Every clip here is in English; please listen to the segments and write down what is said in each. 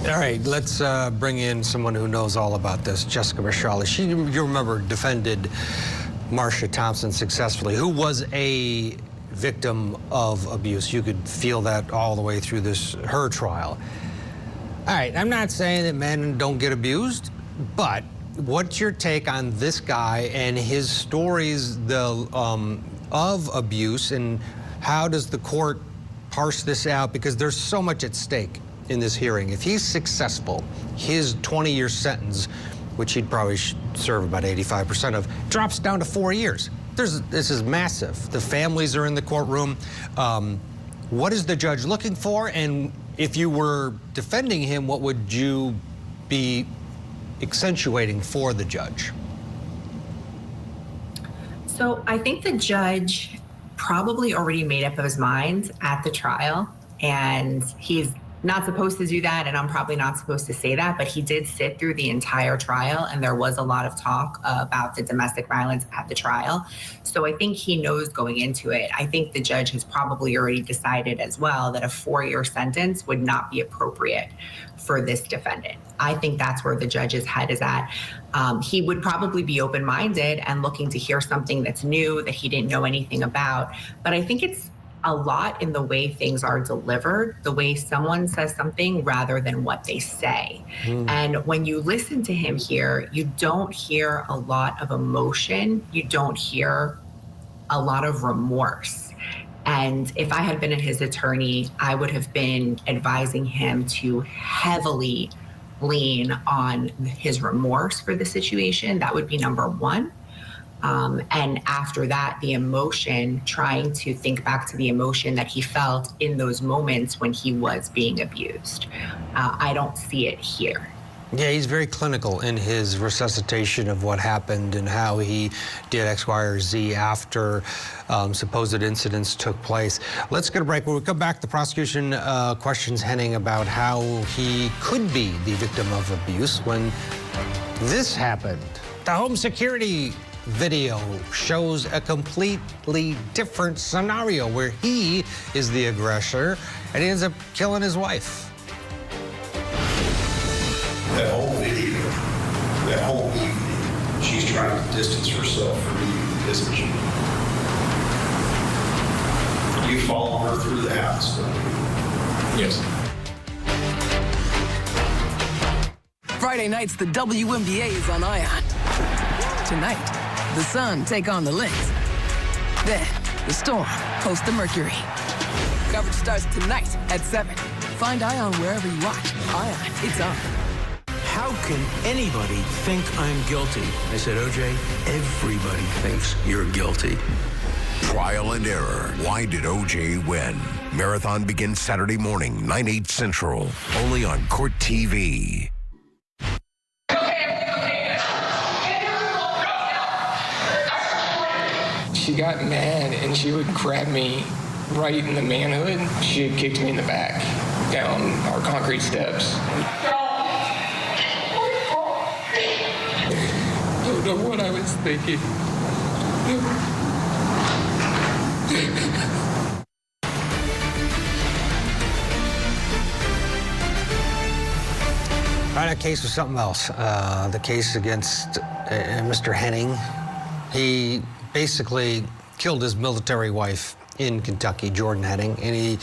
All right, let's bring in someone who knows all about this, Jessica Mishali. She, you remember, defended Marsha Thompson successfully, who was a victim of abuse. You could feel that all the way through her trial. All right, I'm not saying that men don't get abused, but what's your take on this guy and his stories of abuse, and how does the court parse this out? Because there's so much at stake in this hearing. If he's successful, his 20-year sentence, which he'd probably serve about 85% of, drops down to 4 years. This is massive. The families are in the courtroom. What is the judge looking for? And if you were defending him, what would you be accentuating for the judge? So I think the judge probably already made up his mind at the trial, and he's not supposed to do that, and I'm probably not supposed to say that, but he did sit through the entire trial, and there was a lot of talk about the domestic violence at the trial. So I think he knows going into it. I think the judge has probably already decided as well that a 4-year sentence would not be appropriate for this defendant. I think that's where the judge's head is at. He would probably be open-minded and looking to hear something that's new that he didn't know anything about. But I think it's a lot in the way things are delivered, the way someone says something rather than what they say. And when you listen to him here, you don't hear a lot of emotion. You don't hear a lot of remorse. And if I had been his attorney, I would have been advising him to heavily lean on his remorse for the situation. That would be number one. And after that, the emotion, trying to think back to the emotion that he felt in those moments when he was being abused. I don't see it here. Yeah, he's very clinical in his resuscitation of what happened and how he did X, Y, or Z after supposed incidents took place. Let's get a break. When we come back, the prosecution questions Henning about how he could be the victim of abuse when this happened. The home security video shows a completely different scenario where he is the aggressor and he ends up killing his wife. That whole video, that whole evening, she's trying to distance herself from you, isn't she? You follow her through the house, don't you? Yes. Friday nights, the WNBA is on ION. Tonight, the Sun take on the Lynx. Then, the Storm host the Mercury. Coverage starts tonight at 7. Find ION wherever you watch. ION, it's on. How can anybody think I'm guilty? I said, OJ, everybody thinks you're guilty. Trial and error. Why did OJ win? Marathon begins Saturday morning, 9/8 Central. Only on Court TV. She got mad and she would grab me right in the manhood. She had kicked me in the back down our concrete steps. I don't know what I was thinking. All right, that case was something else. The case against Mr. Henning. He basically killed his military wife in Kentucky, Jordan Henning, and he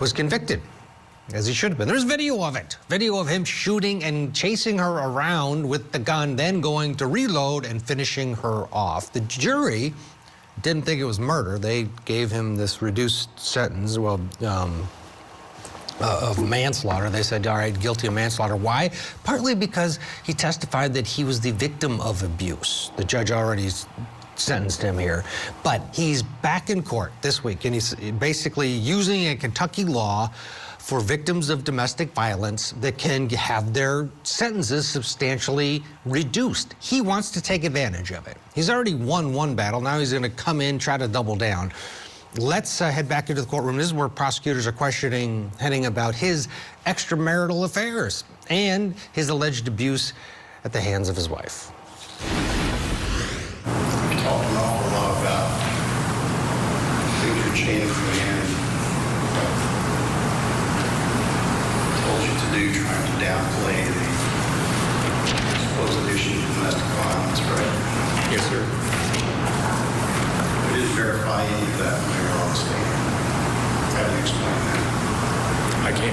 was convicted, as he should have been. There's video of it. Video of him shooting and chasing her around with the gun, then going to reload and finishing her off. The jury didn't think it was murder. They gave him this reduced sentence, well, of manslaughter. They said, all right, guilty of manslaughter. Why? Partly because he testified that he was the victim of abuse. The judge already sentenced him here, but he's back in court this week, and he's basically using a Kentucky law for victims of domestic violence that can have their sentences substantially reduced. He wants to take advantage of it. He's already won one battle. Now he's going to come in, try to double down. Let's head back into the courtroom. This is where prosecutors are questioning Henning about his extramarital affairs and his alleged abuse at the hands of his wife. We talked an awful lot about things are changing, man. Told you to do, trying to down Is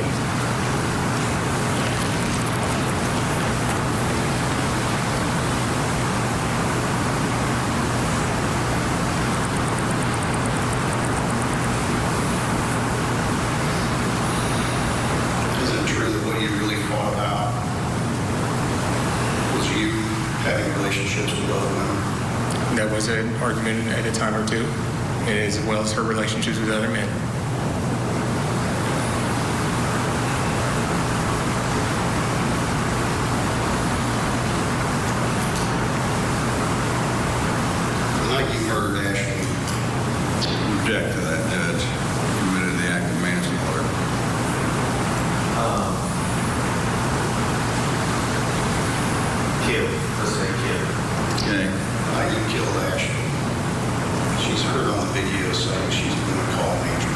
it true that what you really fought about was you having relationships with other women? That was an argument at a time or two, as well as her relationships with other men. The night you murdered Ashley, Object to that, Judge. Committed the act of manslaughter. killed, let's say killed. Okay. The night you killed Ashley, she's heard on the video saying she's going to call Major.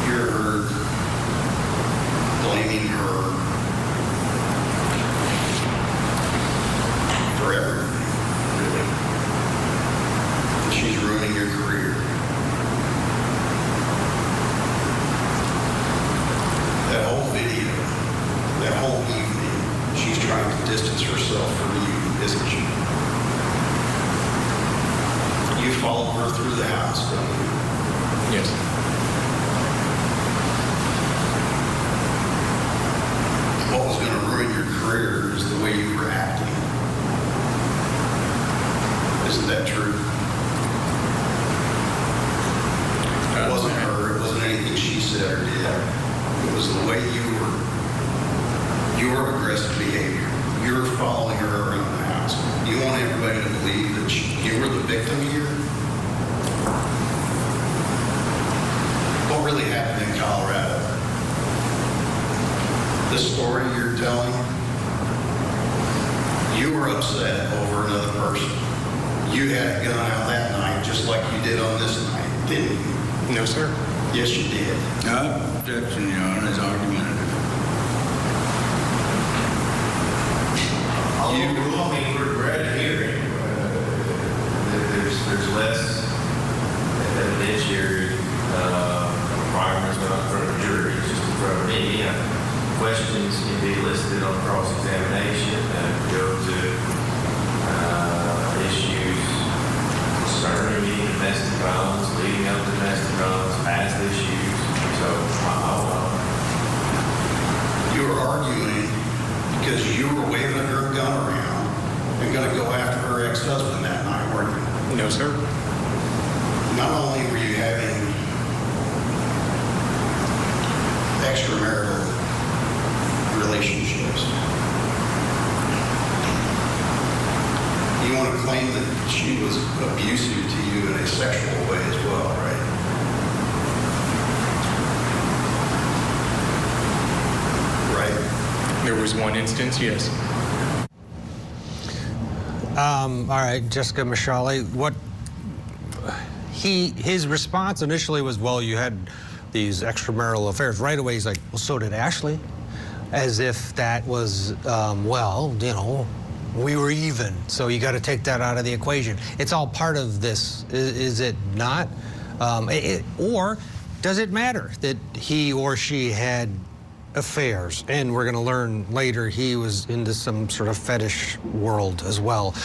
You're heard blaming her for everything, really. She's ruining your career. That whole video, that whole evening, she's trying to distance herself from you, isn't she? You followed her through the house, don't you? Yes. What was going to ruin your career is the way you were acting. Isn't that true? It wasn't her. It wasn't anything she said or did. It was the way your aggressive behavior. You were following her around the house. You want everybody to believe that you were the victim here? What really happened in Colorado? This story you're telling, you were upset over another person. You had a gun out that night just like you did on this night, didn't you? No, sir. Yes, you did. Objection, Your Honor, is argumentative. We're glad to hear it. There's less evidentiary requirements not in front of the jury, it's just in front of me. Questions can be listed on cross-examination and go to issues concerning me, domestic violence, leading up to domestic violence, past issues. So You were arguing because you were waving her gun around and going to go after her ex-husband that night, weren't you? No, sir. Not only were you having extramarital relationships, you want to claim that she was abusive to you in a sexual way as well, right? Right? There was one instance, yes. All right, Jessica Mishali, his response initially was, well, you had these extramarital affairs. Right away, he's like, well, so did Ashley. As if that was, well, you know, we were even, so you got to take that out of the equation. It's all part of this, is it not? Or does it matter that he or she had affairs? And we're going to learn later he was into some sort of fetish world as well.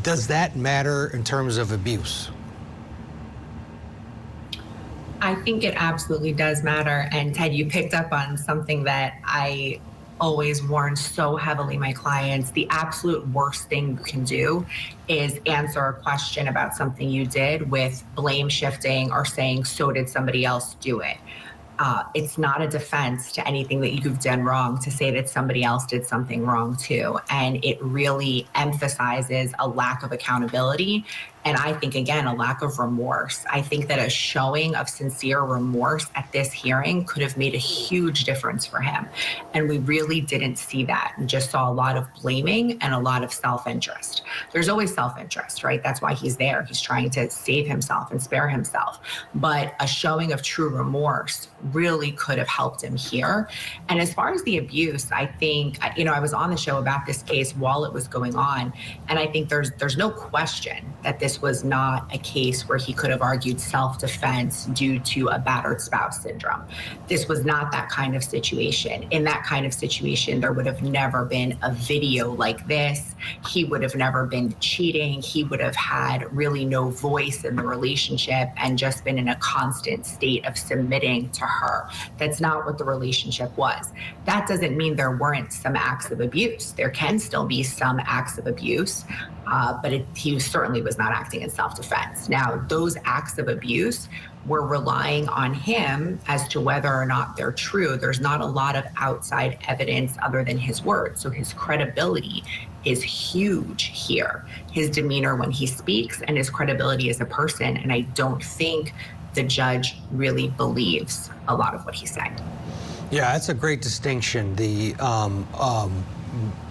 Does that matter in terms of abuse? I think it absolutely does matter. And Ted, you picked up on something that I always warn so heavily my clients. The absolute worst thing you can do is answer a question about something you did with blame shifting or saying, so did somebody else do it. It's not a defense to anything that you've done wrong to say that somebody else did something wrong too. And it really emphasizes a lack of accountability. And I think, again, a lack of remorse. I think that a showing of sincere remorse at this hearing could have made a huge difference for him. And we really didn't see that. We just saw a lot of blaming and a lot of self-interest. There's always self-interest, right? That's why he's there. He's trying to save himself and spare himself. But a showing of true remorse really could have helped him here. And as far as the abuse, I think, I was on the show about this case while it was going on, and I think there's no question that this was not a case where he could have argued self-defense due to a battered spouse syndrome. This was not that kind of situation. In that kind of situation, there would have never been a video like this. He would have never been cheating. He would have had really no voice in the relationship and just been in a constant state of submitting to her. That's not what the relationship was. That doesn't mean there weren't some acts of abuse. There can still be some acts of abuse, but he certainly was not acting in self-defense. Now, those acts of abuse, we're relying on him as to whether or not they're true. There's not a lot of outside evidence other than his words. So his credibility is huge here. His demeanor when he speaks and his credibility as a person. And I don't think the judge really believes a lot of what he said. Yeah, that's a great distinction.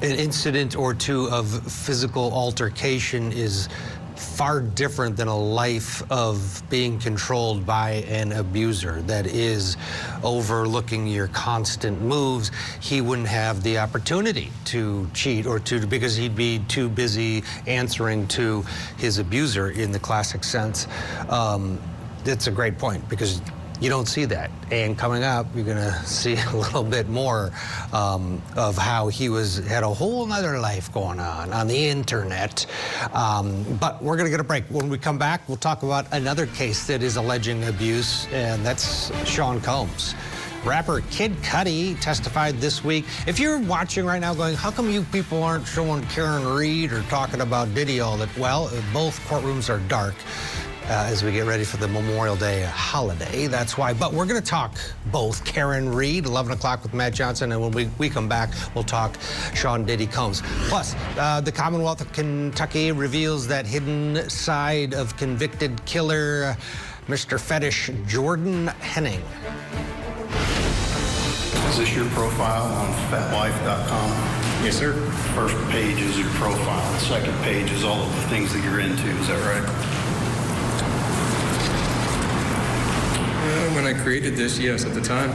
An incident or two of physical altercation is far different than a life of being controlled by an abuser that is overlooking your constant moves. He wouldn't have the opportunity to cheat or because he'd be too busy answering to his abuser in the classic sense. That's a great point because you don't see that. And coming up, you're going to see a little bit more of how he had a whole other life going on the internet. But we're going to get a break. When we come back, we'll talk about another case that is alleging abuse, and that's Sean Combs. Rapper Kid Cudi testified this week. If you're watching right now going, how come you people aren't showing Karen Reed or talking about Diddy all that? Well, both courtrooms are dark. As we get ready for the Memorial Day holiday. That's why. But we're going to talk both Karen Reed, 11 o'clock with Matt Johnson, and when we come back, we'll talk Sean Diddy Combs. Plus, the Commonwealth of Kentucky reveals that hidden side of convicted killer, Mr. Fetish Jordan Henning. Is this your profile on fatlife.com? Yes, sir. First page is your profile. The second page is all of the things that you're into. Is that right? When I created this, yes, at the time.